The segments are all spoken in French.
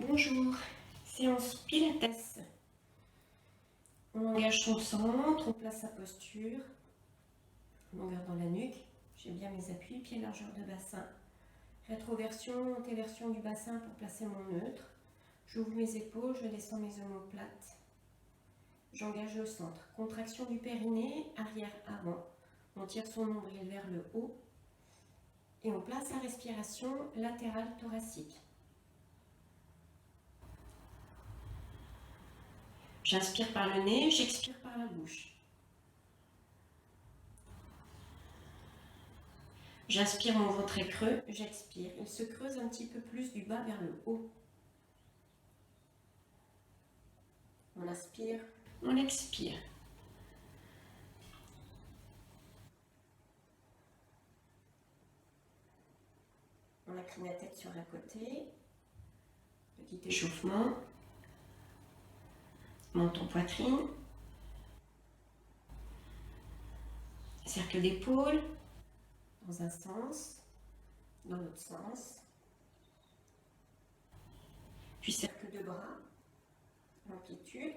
Bonjour, séance Pilates. On engage son centre, on place sa posture, longueur dans la nuque, j'ai bien mes appuis, pieds largeur de bassin, rétroversion, antéversion du bassin pour placer mon neutre, j'ouvre mes épaules, je descends mes omoplates, j'engage le centre, contraction du périnée, arrière-avant, on tire son nombril vers le haut et on place la respiration latérale thoracique. J'inspire par le nez, j'expire par la bouche. J'inspire, mon ventre est creux, j'expire. Il se creuse un petit peu plus du bas vers le haut. On inspire, on expire. On incline la tête sur un côté. Petit échauffement. Menton, poitrine. Cercle d'épaule. Dans un sens. Dans l'autre sens. Puis cercle de bras. Amplitude.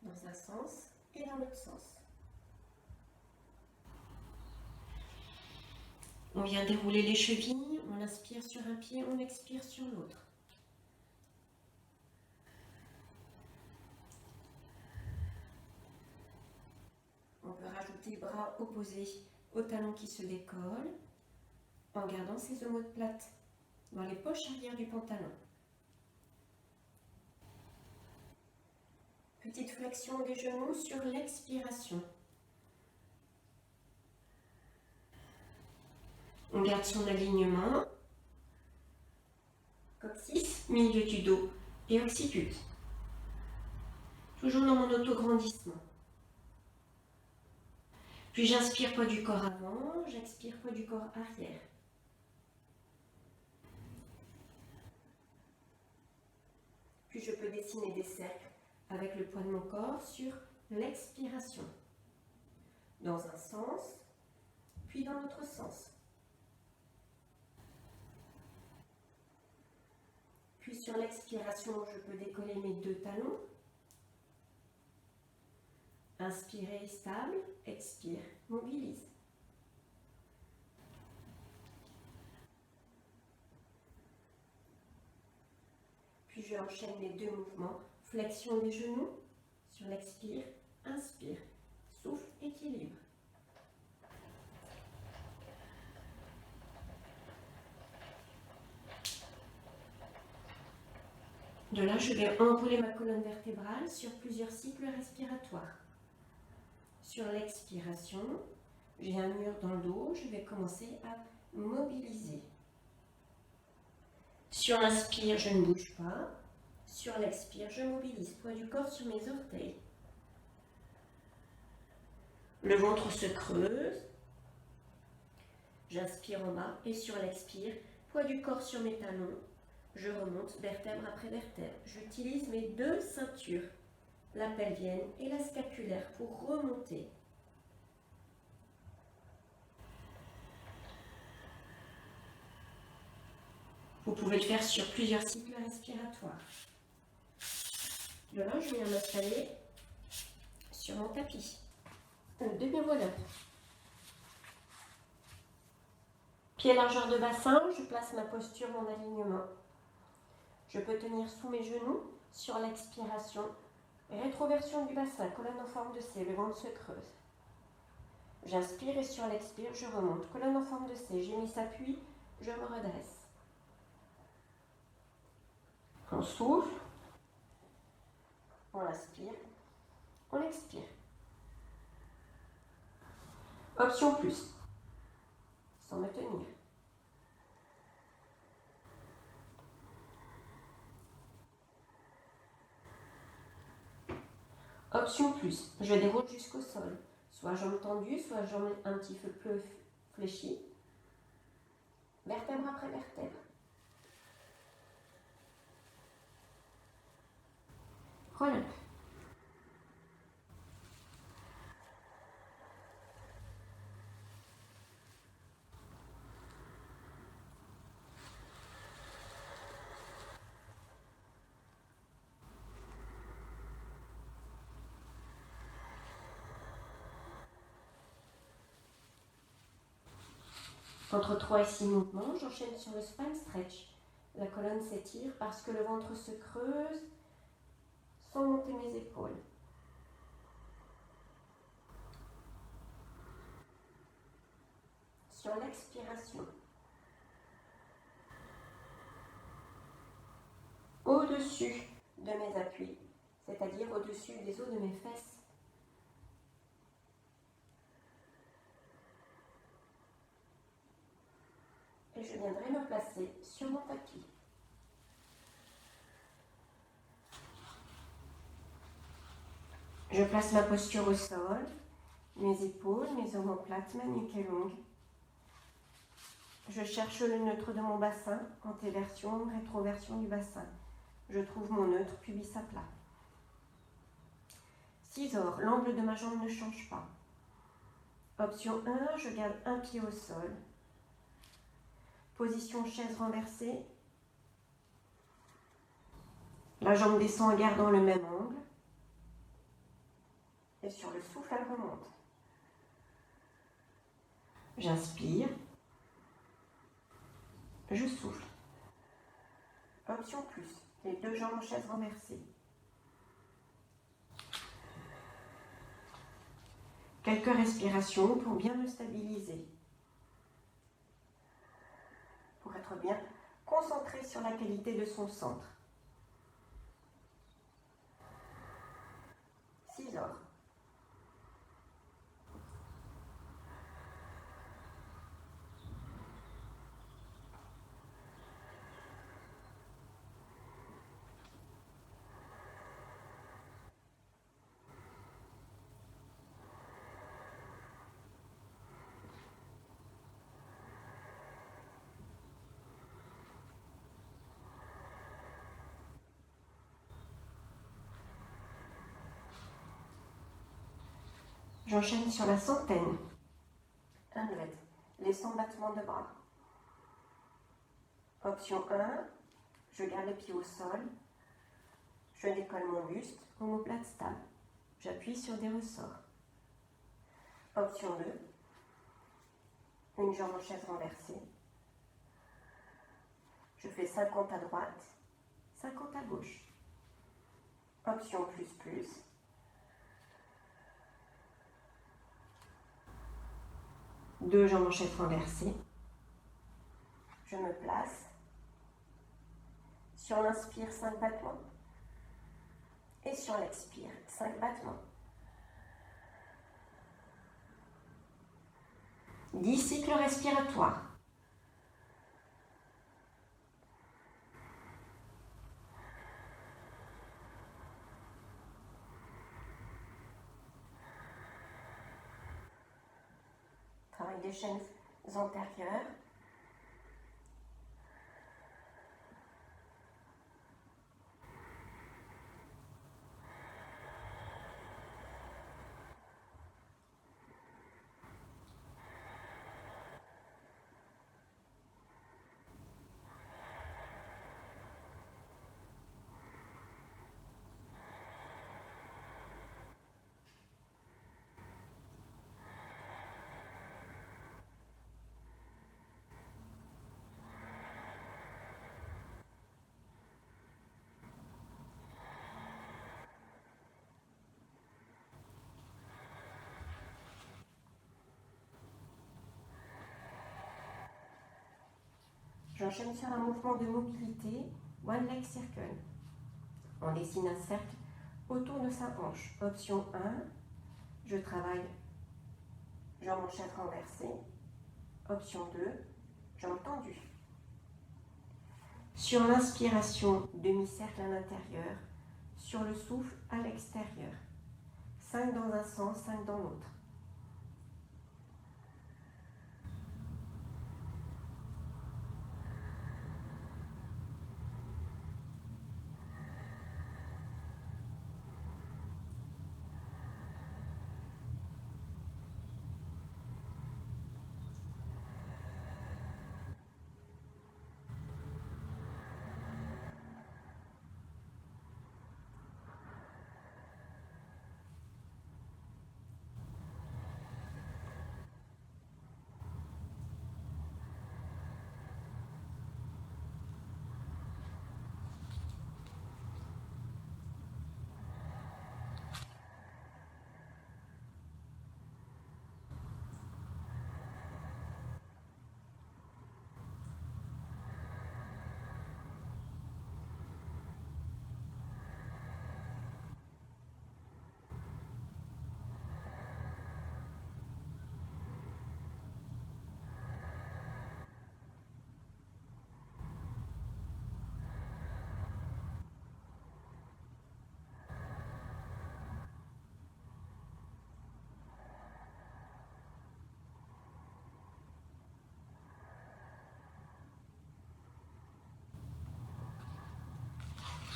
Dans un sens et dans l'autre sens. On vient dérouler les chevilles, on inspire sur un pied, on expire sur l'autre. On peut rajouter bras opposés au talon qui se décolle en gardant ses omoplates dans les poches arrière du pantalon. Petite flexion des genoux sur l'expiration. On garde son alignement. Coccyx, milieu du dos et occiput. Toujours dans mon autograndissement. Puis j'inspire poids du corps avant, j'expire poids du corps arrière. Puis je peux dessiner des cercles avec le poids de mon corps sur l'expiration. Dans un sens, puis dans l'autre sens. Puis sur l'expiration, je peux décoller mes deux talons. Inspirez, stable, expire, mobilise. Puis je enchaîne les deux mouvements. Flexion des genoux, sur l'expire, inspire, souffle, équilibre. De là, je vais enrouler ma colonne vertébrale sur plusieurs cycles respiratoires. Sur l'expiration, j'ai un mur dans le dos, je vais commencer à mobiliser. Sur l'inspire, je ne bouge pas. Sur l'expire, je mobilise. Poids du corps sur mes orteils. Le ventre se creuse. J'inspire en bas et sur l'expire, poids du corps sur mes talons. Je remonte vertèbre après vertèbre. J'utilise mes deux ceintures, la pelvienne et la scapulaire, pour remonter. Vous pouvez le faire sur plusieurs cycles respiratoires. De là, je viens m'installer sur mon tapis. Demi-voleur. Pied largeur de bassin, je place ma posture, mon alignement. Je peux tenir sous mes genoux sur l'expiration. Rétroversion du bassin, colonne en forme de C, le ventre se creuse. J'inspire et sur l'expire, je remonte. Colonne en forme de C, j'ai mis s'appuie, je me redresse. On souffle, on inspire, on expire. Option plus, sans me tenir. Option plus, je déroule jusqu'au sol. Soit jambes tendues, soit jambes un petit peu fléchies. Vertèbre après vertèbre. Relève. Entre 3 et 6 mouvements, j'enchaîne sur le spine stretch. La colonne s'étire parce que le ventre se creuse sans monter mes épaules. Sur l'expiration, au-dessus de mes appuis, c'est-à-dire au-dessus des os de mes fesses. Et je viendrai me placer sur mon tapis. Je place ma posture au sol, mes épaules, mes omoplates, ma nuque est longue. Je cherche le neutre de mon bassin, antéversion, rétroversion du bassin. Je trouve mon neutre, pubis à plat. 6 heures, l'angle de ma jambe ne change pas. Option 1, je garde un pied au sol. Position chaise renversée. La jambe descend en gardant le même angle. Et sur le souffle, elle remonte. J'inspire. Je souffle. Option plus, les 2 jambes en chaise renversée. Quelques respirations pour bien me stabiliser. Pour être bien concentré sur la qualité de son centre. 6 heures. J'enchaîne sur la centaine. 100, les 100 battements de bras. Option 1, je garde les pieds au sol. Je décolle mon buste, omoplate stable. J'appuie sur des ressorts. Option 2, une jambe en chaise renversée. Je fais 50 à droite, 50 à gauche. Option plus plus. Deux jambes en chaise renversée. Je me place. Sur l'inspire, 5 battements. Et sur l'expire, 5 battements. 10 cycles respiratoires. Travail des chaînes antérieures. J'enchaîne sur un mouvement de mobilité, One Leg Circle. On dessine un cercle autour de sa hanche. Option 1, je travaille jambe en chaise renversée. Option 2, jambes tendues. Sur l'inspiration, demi-cercle à l'intérieur. Sur le souffle, à l'extérieur. 5 dans un sens, 5 dans l'autre.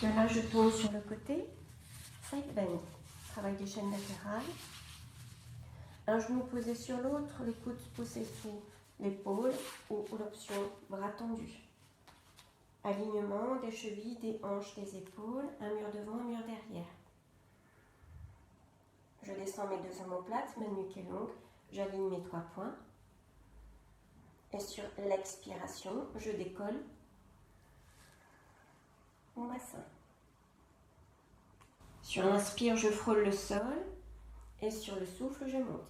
De là, je tourne sur le côté. Side bend. Travail des chaînes latérales. Un genou posé sur l'autre, les coudes posés sous l'épaule ou l'option bras tendus. Alignement des chevilles, des hanches, des épaules, un mur devant, un mur derrière. Je descends mes deux omoplates, ma nuque est longue, j'aligne mes 3 points. Et sur l'expiration, je décolle mon bassin. Sur l'inspire, je frôle le sol et sur le souffle, je monte.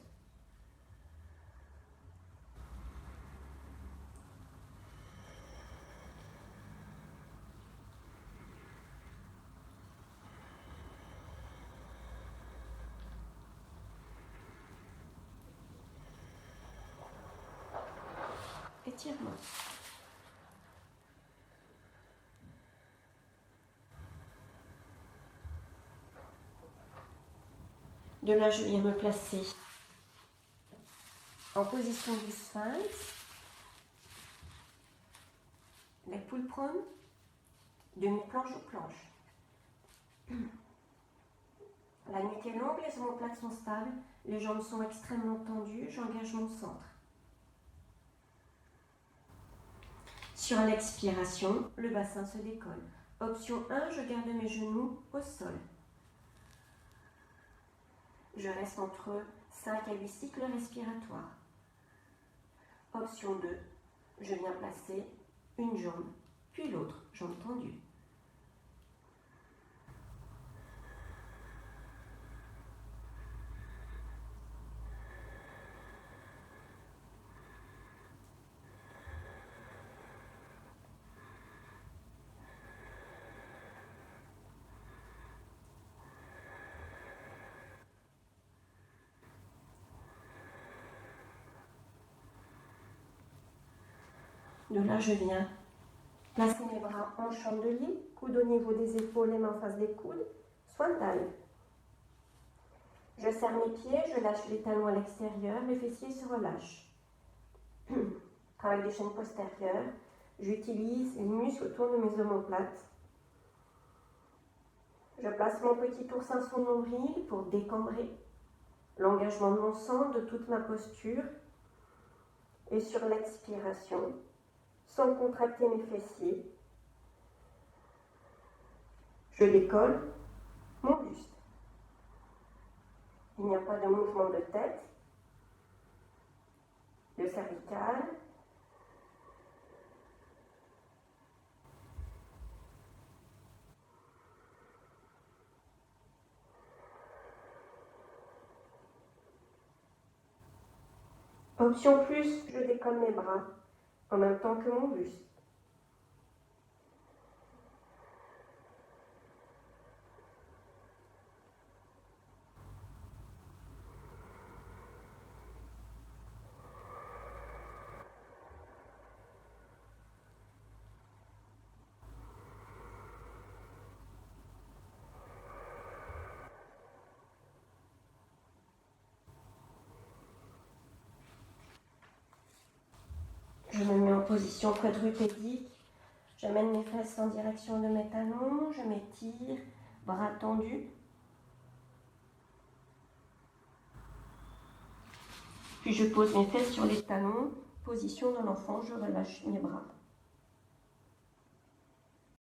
Étirement. De là, je viens me placer en position du sphinx, les poules prônes, demi-planche ou planche. La nuque est longue, les omoplates sont stables, les jambes sont extrêmement tendues, j'engage mon centre. Sur l'expiration, le bassin se décolle. Option 1, je garde mes genoux au sol. Je reste entre 5 à 8 cycles respiratoires. Option 2, je viens placer une jambe, puis l'autre, jambe tendue. De là, je viens placer mes bras en chandelier, coude au niveau des épaules, les mains en face des coudes, swan dive. Je serre mes pieds, je lâche les talons à l'extérieur, les fessiers se relâchent. Travail des chaînes postérieures, j'utilise les muscles autour de mes omoplates. Je place mon petit oursin sur mon nombril pour décambrer l'engagement de mon centre, de toute ma posture. Et sur l'expiration, sans contracter mes fessiers, je décolle mon buste. Il n'y a pas de mouvement de tête, de cervicale. Option plus, je décolle mes bras en même temps que mon buste. Je me mets en position quadrupédique. J'amène mes fesses en direction de mes talons. Je m'étire, bras tendus. Puis je pose mes fesses sur les talons. Position de l'enfant, je relâche mes bras.